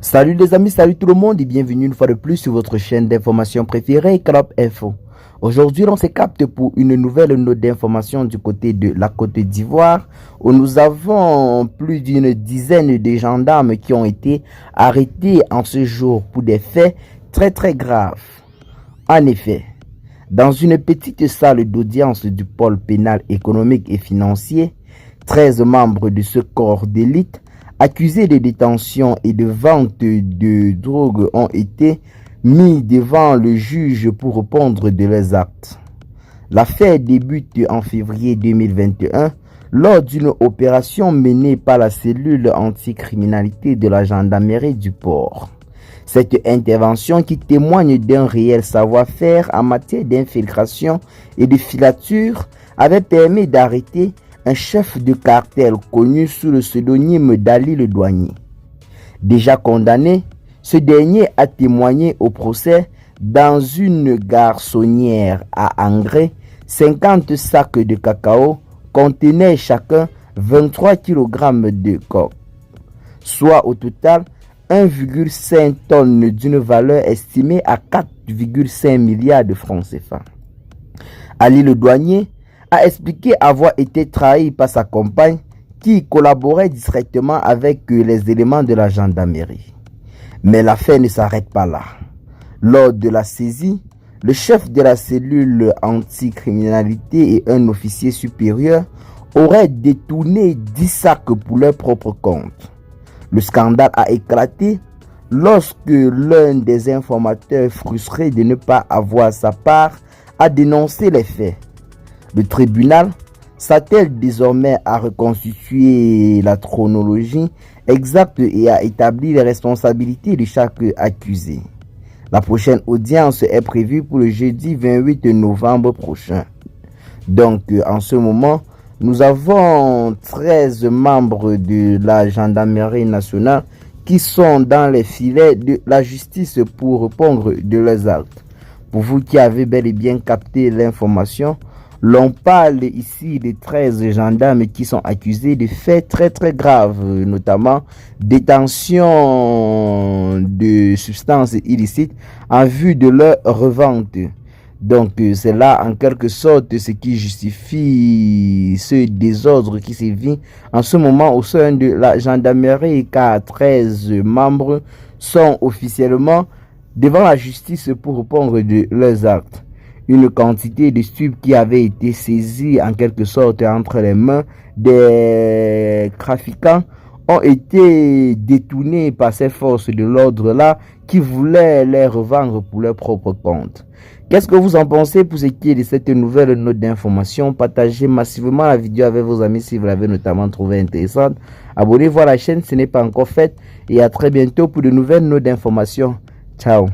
Salut les amis, salut tout le monde et bienvenue une fois de plus sur votre chaîne d'information préférée, Crop Info. Aujourd'hui, on se capte pour une nouvelle note d'information du côté de la Côte d'Ivoire où nous avons plus d'une dizaine de gendarmes qui ont été arrêtés en ce jour pour des faits très graves. En effet, dans une petite salle d'audience du pôle pénal économique et financier, 13 membres de ce corps d'élite accusés de détention et de vente de drogue ont été mis devant le juge pour répondre de leurs actes. L'affaire débute en février 2021 lors d'une opération menée par la cellule anticriminalité de la gendarmerie du port. Cette intervention, qui témoigne d'un réel savoir-faire en matière d'infiltration et de filature, avait permis d'arrêter un chef de cartel connu sous le pseudonyme d'Ali le Douanier. Déjà condamné, ce dernier a témoigné au procès dans une garçonnière à engrais. 50 sacs de cacao contenaient chacun 23 kg de coke, soit au total 1,5 tonnes d'une valeur estimée à 4,5 milliards de francs CFA. Ali le Douanier a expliqué avoir été trahi par sa compagne qui collaborait directement avec les éléments de la gendarmerie. Mais l'affaire ne s'arrête pas là. Lors de la saisie, le chef de la cellule anticriminalité et un officier supérieur auraient détourné 10 sacs pour leur propre compte. Le scandale a éclaté lorsque l'un des informateurs, frustré de ne pas avoir sa part, a dénoncé les faits. Le tribunal s'attelle désormais à reconstituer la chronologie exacte et à établir les responsabilités de chaque accusé. La prochaine audience est prévue pour le jeudi 28 novembre prochain. Donc, en ce moment, nous avons 13 membres de la gendarmerie nationale qui sont dans les filets de la justice pour répondre de leurs actes. Pour vous qui avez bel et bien capté l'information, l'on parle ici de 13 gendarmes qui sont accusés de faits très graves, notamment détention de substances illicites en vue de leur revente. Donc c'est là en quelque sorte ce qui justifie ce désordre qui sévit en ce moment au sein de la gendarmerie, car 13 membres sont officiellement devant la justice pour répondre de leurs actes. Une quantité de stupes qui avait été saisie en quelque sorte entre les mains des trafiquants ont été détournés par ces forces de l'ordre-là qui voulaient les revendre pour leur propre compte. Qu'est-ce que vous en pensez pour ce qui est de cette nouvelle note d'information? Partagez massivement la vidéo avec vos amis si vous l'avez notamment trouvée intéressante. Abonnez-vous à la chaîne si ce n'est pas encore fait et à très bientôt pour de nouvelles notes d'information. Ciao.